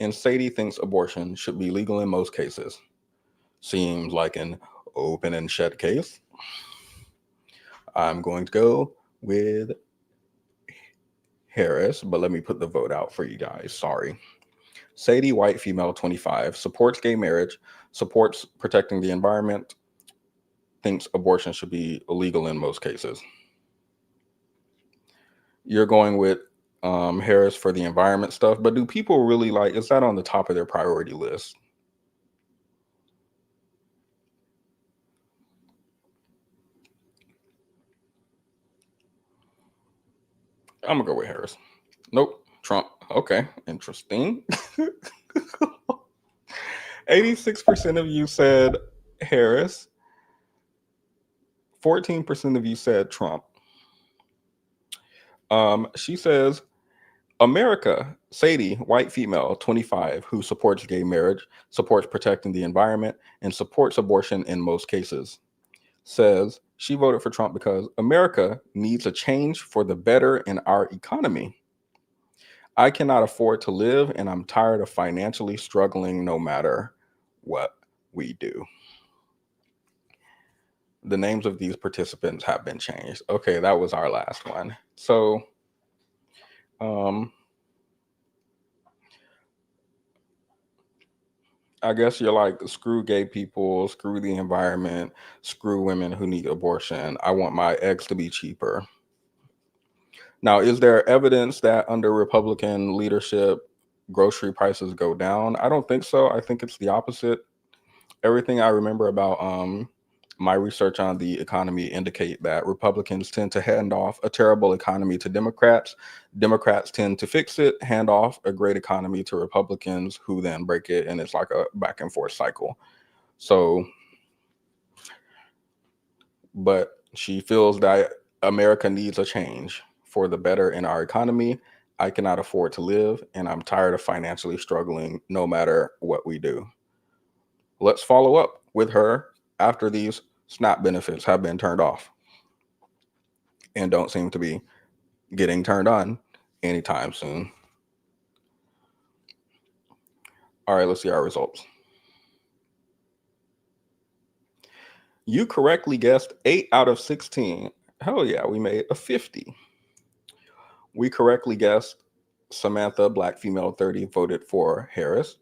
S2: And Sadie thinks abortion should be legal in most cases. Seems like an open and shut case. I'm going to go with Harris, but let me put the vote out for you guys. Sorry. Sadie, white female, 25, supports gay marriage, supports protecting the environment, thinks abortion should be illegal in most cases. You're going with Harris for the environment stuff, but do people really is that on the top of their priority list? I'm gonna go with Harris. Nope, Trump. Okay, interesting. 86% of you said Harris. 14% of you said Trump. She says, America, Sadie, white female, 25, who supports gay marriage, supports protecting the environment, and supports abortion in most cases, says she voted for Trump because America needs a change for the better in our economy. I cannot afford to live, and I'm tired of financially struggling no matter what we do. The names of these participants have been changed. Okay, that was our last one. So, I guess you're like, screw gay people, screw the environment, screw women who need abortion. I want my eggs to be cheaper. Now, is there evidence that under Republican leadership, grocery prices go down? I don't think so. I think it's the opposite. Everything I remember about my research on the economy indicate that Republicans tend to hand off a terrible economy to Democrats. Democrats tend to fix it, hand off a great economy to Republicans, who then break it, and it's like a back and forth cycle. So, but she feels that America needs a change for the better in our economy. I cannot afford to live, and I'm tired of financially struggling no matter what we do. Let's follow up with her after these SNAP benefits have been turned off and don't seem to be getting turned on anytime soon. All right, let's see our results. You correctly guessed 8 out of 16. Hell yeah, we made a 50. We correctly guessed Samantha, black female, 30, voted for Harris.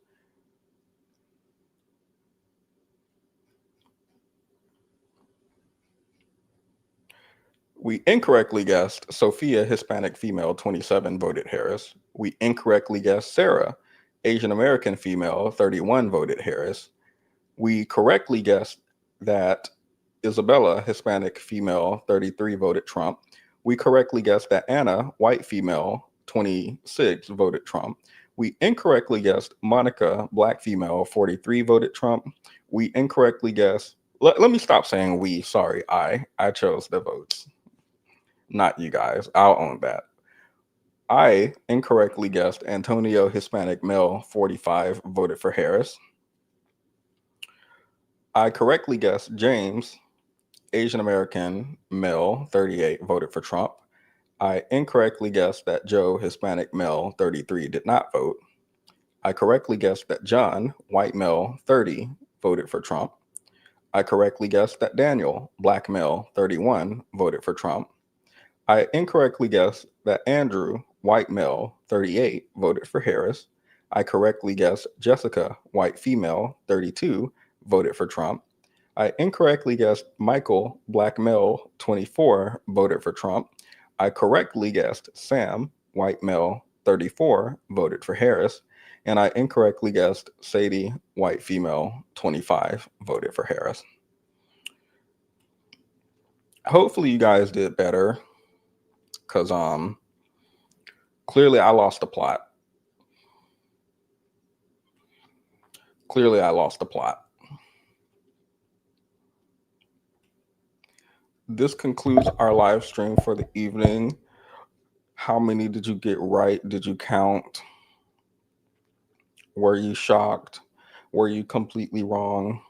S2: We incorrectly guessed Sophia, Hispanic female, 27, voted Harris. We incorrectly guessed Sarah, Asian American female, 31, voted Harris. We correctly guessed that Isabella, Hispanic female, 33, voted Trump. We correctly guessed that Anna, white female, 26, voted Trump. We incorrectly guessed Monica, black female, 43, voted Trump. We incorrectly guessed, let me stop saying we, sorry, I chose the votes. Not you guys. I'll own that. I incorrectly guessed Antonio, Hispanic male, 45, voted for Harris. I correctly guessed James, Asian American male, 38, voted for Trump. I incorrectly guessed that Joe, Hispanic male, 33, did not vote. I correctly guessed that John, white male, 30, voted for Trump. I correctly guessed that Daniel, black male, 31, voted for Trump. I incorrectly guessed that Andrew, white male, 38, voted for Harris. I correctly guessed Jessica, white female, 32, voted for Trump. I incorrectly guessed Michael, black male, 24, voted for Trump. I correctly guessed Sam, white male, 34, voted for Harris. And I incorrectly guessed Sadie, white female, 25, voted for Harris. Hopefully you guys did better, because clearly I lost the plot. Clearly I lost the plot. This concludes our live stream for the evening. How many did you get right? Did you count? Were you shocked? Were you completely wrong?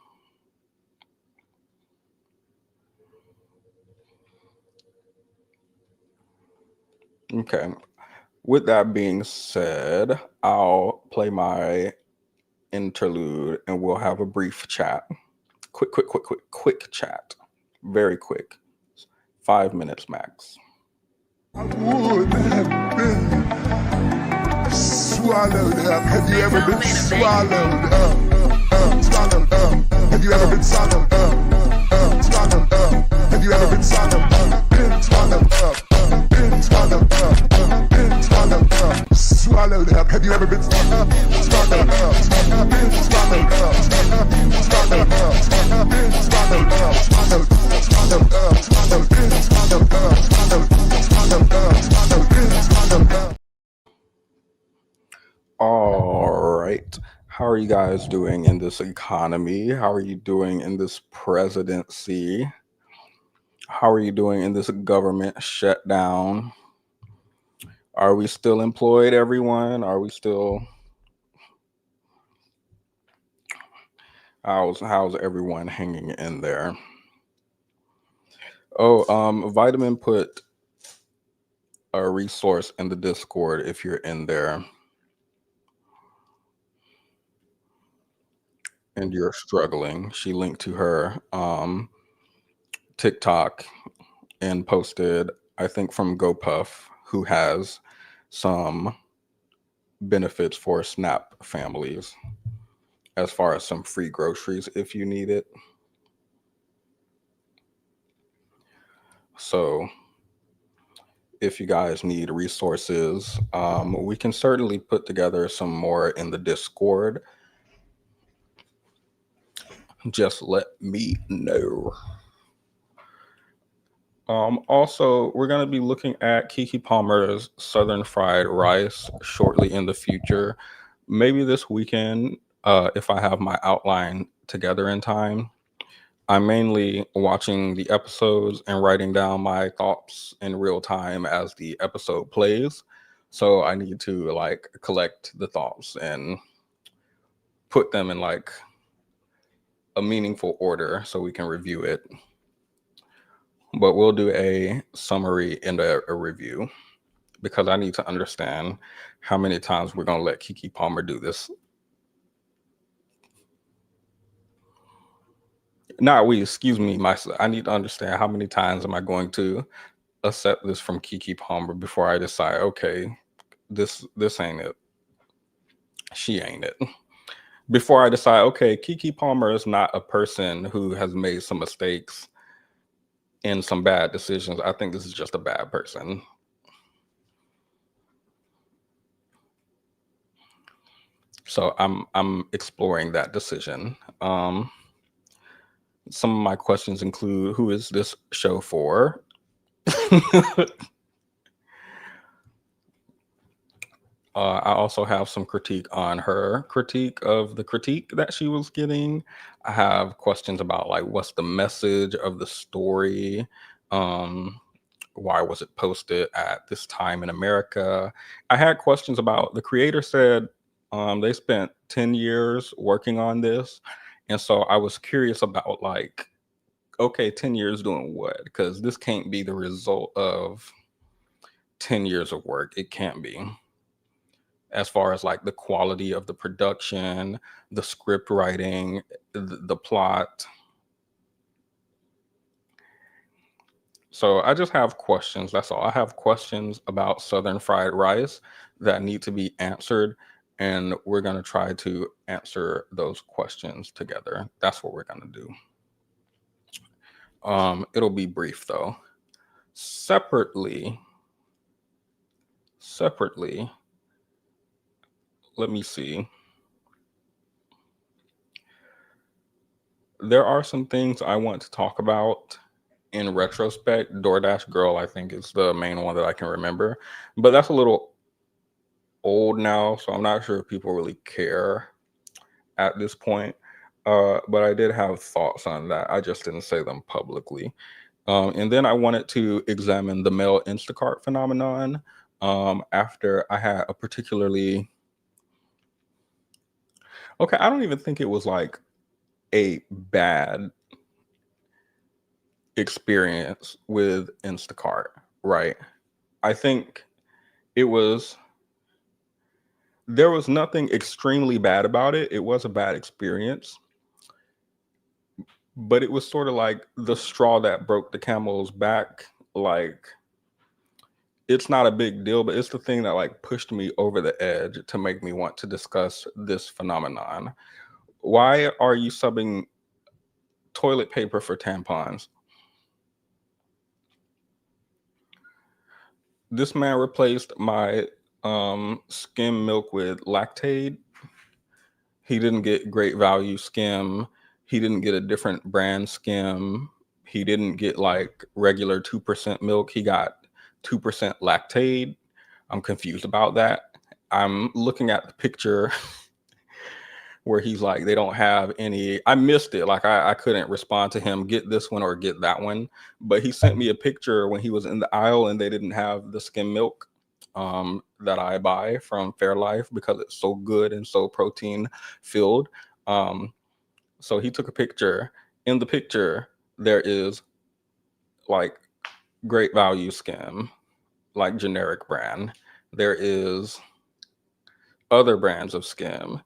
S2: Okay. With that being said, I'll play my interlude and we'll have a brief chat. Quick chat. Very quick. 5 minutes max.
S1: I would have been swallowed up. Have you ever been swallowed up? Swallowed up. Have you ever been swallowed up? Swallowed up. Have you ever been swallowed up? Been swallowed up. Been swallowed up. Been swallowed up. Swallowed up. Have you ever been swallowed up? Swallowed up. Been swallowed up. Swallowed up. Been swallowed up. Swallowed up. Swallowed up. Swallowed. Been swallowed up. Swallowed.
S2: All right. How are you guys doing in this economy? How are you doing in this presidency? How are you doing in this government shutdown? Are we still employed, everyone? Are we still... How's everyone hanging in there? Oh, Vitamin put a resource in the Discord if you're in there and you're struggling. She linked to her TikTok and posted, I think, from GoPuff, who has some benefits for SNAP families as far as some free groceries if you need it. So if you guys need resources, we can certainly put together some more in the Discord. Just let me know. Also, we're going to be looking at Keke Palmer's Southern Fried Rice shortly in the future. Maybe this weekend, if I have my outline together in time. I'm mainly watching the episodes and writing down my thoughts in real time as the episode plays. So I need to like collect the thoughts and put them in like a meaningful order so we can review it. But we'll do a summary and a review because I need to understand how many times we're going to let Keke Palmer do this. Excuse me, I need to understand how many times am I going to accept this from Keke Palmer before I decide, okay, this ain't it. She ain't it. Before I decide, okay, Keke Palmer is not a person who has made some mistakes and some bad decisions. I think this is just a bad person. So I'm exploring that decision. Some of my questions include, who is this show for? I also have some critique on her critique of the critique that she was getting. I have questions about like, what's the message of the story? Why was it posted at this time in America? I had questions about, the creator said they spent 10 years working on this. And so I was curious about like, okay, 10 years doing what? Because this can't be the result of 10 years of work. It can't be. as far as like the quality of the production, the script writing, the plot. So I just have questions. That's all. I have questions about Southern fried rice that need to be answered. And we're going to try to answer those questions together. That's what we're going to do. It'll be brief though. Separately, let me see. There are some things I want to talk about in retrospect. DoorDash Girl, I think, is the main one that I can remember. But that's a little old now, so I'm not sure if people really care at this point. But I did have thoughts on that. I just didn't say them publicly. And then I wanted to examine the male Instacart phenomenon after I had a particularly... Okay, I don't even think it was like a bad experience with Instacart, right? I think it was... there was nothing extremely bad about it. It was a bad experience, but it was sort of like the straw that broke the camel's back. Like, it's not a big deal, but it's the thing that like pushed me over the edge to make me want to discuss this phenomenon. Why are you subbing toilet paper for tampons? This man replaced my skim milk with Lactaid. He didn't get great value skim. He didn't get a different brand skim. He didn't get like regular 2% milk. He got 2% Lactaid. I'm confused about that. I'm looking at the picture where he's like, they don't have any... I missed it. Like I couldn't respond to him, get this one or get that one. But he sent me a picture when he was in the aisle and they didn't have the skim milk that I buy from Fairlife because it's so good and so protein filled. So he took a picture. In the picture, there is like great value skim, like generic brand. There is other brands of skim.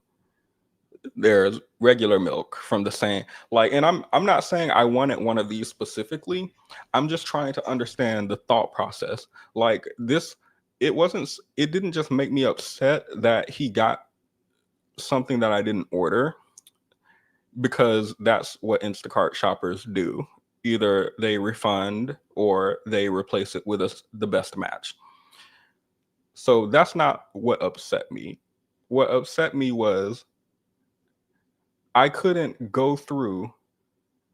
S2: There's regular milk from the same, like, and I'm not saying I wanted one of these specifically. I'm just trying to understand the thought process. Like this, it didn't just make me upset that he got something that I didn't order, because that's what Instacart shoppers do. Either they refund or they replace it with the best match. So that's not what upset me. What upset me was I couldn't go through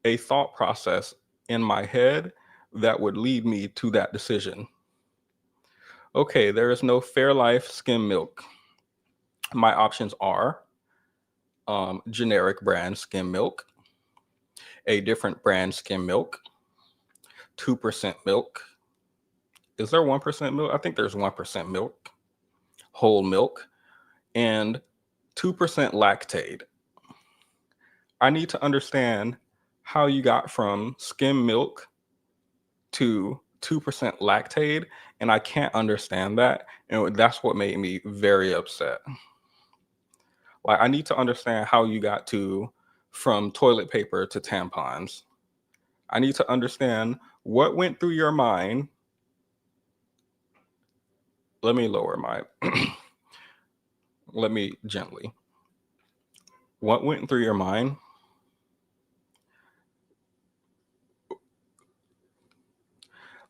S2: a thought process in my head that would lead me to that decision. Okay, there is no Fairlife skim milk. My options are generic brand skim milk, a different brand skim milk, 2% milk. Is there 1% milk? I think there's 1% milk, whole milk, and 2% Lactaid. I need to understand how you got from skim milk to 2% Lactaid, and I can't understand that. And that's what made me very upset. Like, I need to understand how you got from toilet paper to tampons. I need to understand what went through your mind. Let me lower my, let me gently. What went through your mind?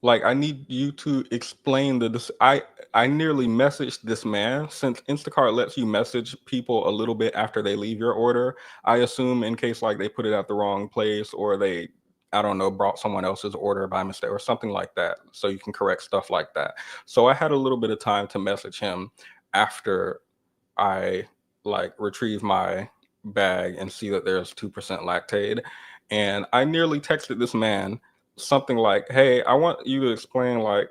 S2: Like, I need you to explain I nearly messaged this man. Since Instacart lets you message people a little bit after they leave your order, I assume in case like they put it at the wrong place or they, I don't know, brought someone else's order by mistake or something like that. So you can correct stuff like that. So I had a little bit of time to message him after I like retrieve my bag and see that there's 2% Lactaid. And I nearly texted this man something like, hey, I want you to explain like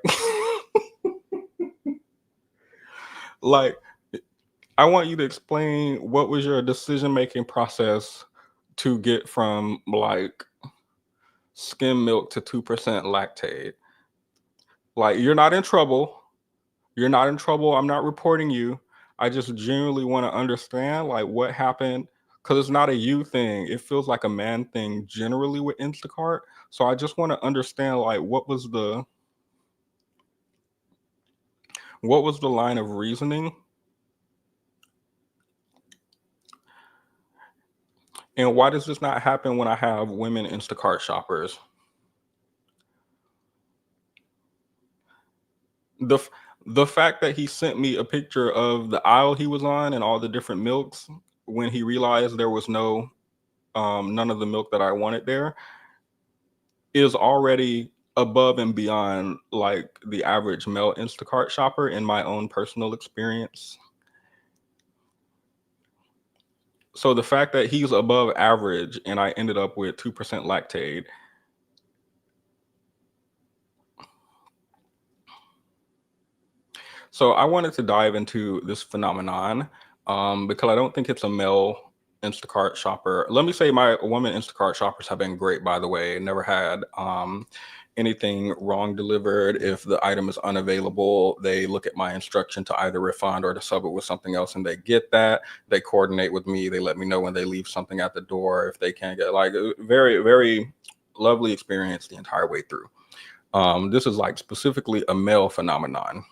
S2: like I want you to explain what was your decision-making process to get from like skim milk to 2% Lactaid. Like, you're not in trouble. You're not in trouble. I'm not reporting you. I just genuinely want to understand like what happened because it's not a you thing. It feels like a man thing generally with Instacart. So I just want to understand like what was the line of reasoning and why does this not happen when I have women Instacart shoppers? The f- the fact that he sent me a picture of the aisle he was on and all the different milks when he realized there was none of the milk that I wanted there is already above and beyond like the average male Instacart shopper in my own personal experience. So the fact that he's above average and I ended up with 2% lactate. So I wanted to dive into this phenomenon because I don't think it's a male Instacart shopper. Let me say my women Instacart shoppers have been great, by the way. Never had anything wrong delivered. If the item is unavailable, they look at my instruction to either refund or to sub it with something else and they get that. They coordinate with me. They let me know when they leave something at the door if they can't get like very, very lovely experience the entire way through. This is like specifically a male phenomenon.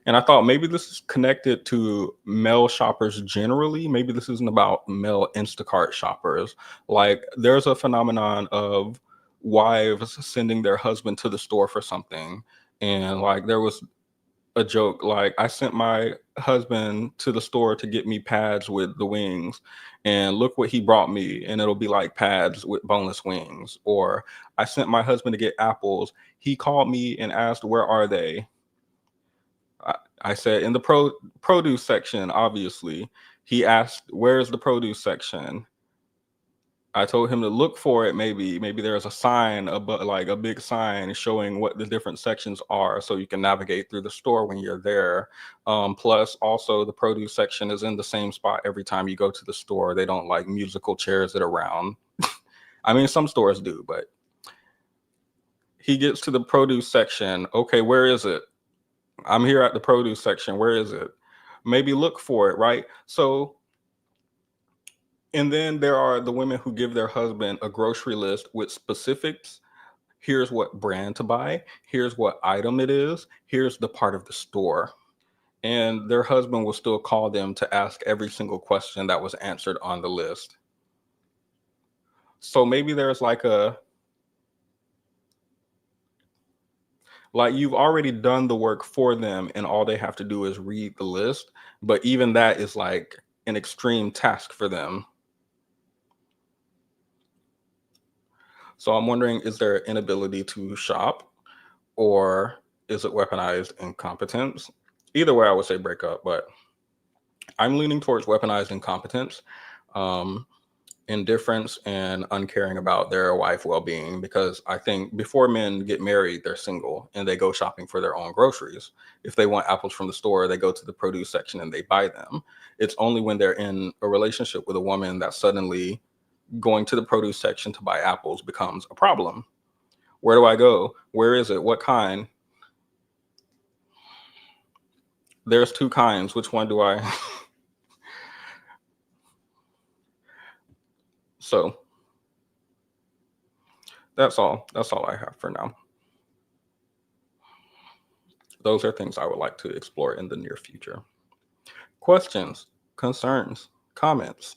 S2: And I thought maybe this is connected to male shoppers generally. Maybe this isn't about male Instacart shoppers. Like there's a phenomenon of wives sending their husband to the store for something. And like there was a joke, like I sent my husband to the store to get me pads with the wings. And look what he brought me. And it'll be like pads with boneless wings. Or I sent my husband to get apples. He called me and asked, where are they? I said in the produce section, obviously. He asked, where's the produce section? I told him to look for it. Maybe there's a sign above, like a big sign showing what the different sections are so you can navigate through the store when you're there. Plus, also, the produce section is in the same spot every time you go to the store. They don't like musical chairs it around. I mean, some stores do, but he gets to the produce section. Okay, where is it? I'm here at the produce section. Where is it? Maybe look for it, right? So, and then there are the women who give their husband a grocery list with specifics. Here's what brand to buy. Here's what item it is. Here's the part of the store. And their husband will still call them to ask every single question that was answered on the list. So maybe there's like you've already done the work for them and all they have to do is read the list. But even that is like an extreme task for them. So I'm wondering, is there inability to shop or is it weaponized incompetence? Either way, I would say break up, but I'm leaning towards weaponized incompetence, um, indifference, and uncaring about their wife well-being. Because I think before men get married, they're single and they go shopping for their own groceries. If they want apples from the store, they go to the produce section and they buy them. It's only when they're in a relationship with a woman that suddenly going to the produce section to buy apples becomes a problem. Where do I go? Where is it? What kind? There's two kinds. Which one do I? So that's all. That's all I have for now. Those are things I would like to explore in the near future. Questions, concerns, comments.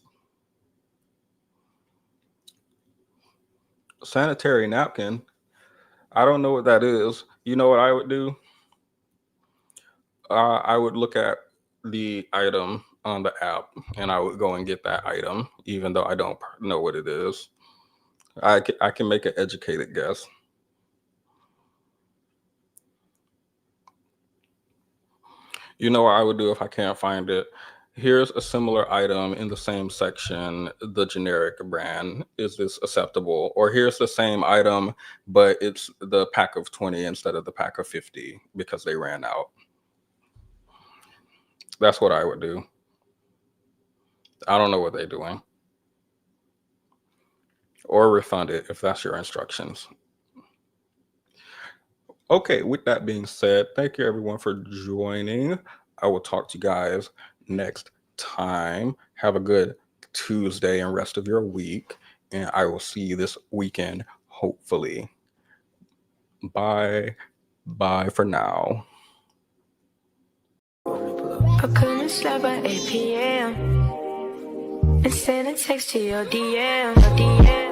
S2: Sanitary napkin. I don't know what that is. You know what I would do? I would look at the item on the app and I would go and get that item, even though I don't know what it is. I can make an educated guess. You know what I would do if I can't find it? Here's a similar item in the same section, the generic brand. Is this acceptable? Or here's the same item, but it's the pack of 20 instead of the pack of 50 because they ran out. That's what I would do. I don't know what they're doing. Or refund it if that's your instructions. Okay, with that being said, thank you everyone for joining. I will talk to you guys next time. Have a good Tuesday and rest of your week. And I will see you this weekend, hopefully. Bye. Bye for now.
S3: I couldn't sleep at 8 p.m. and send a text to your DM.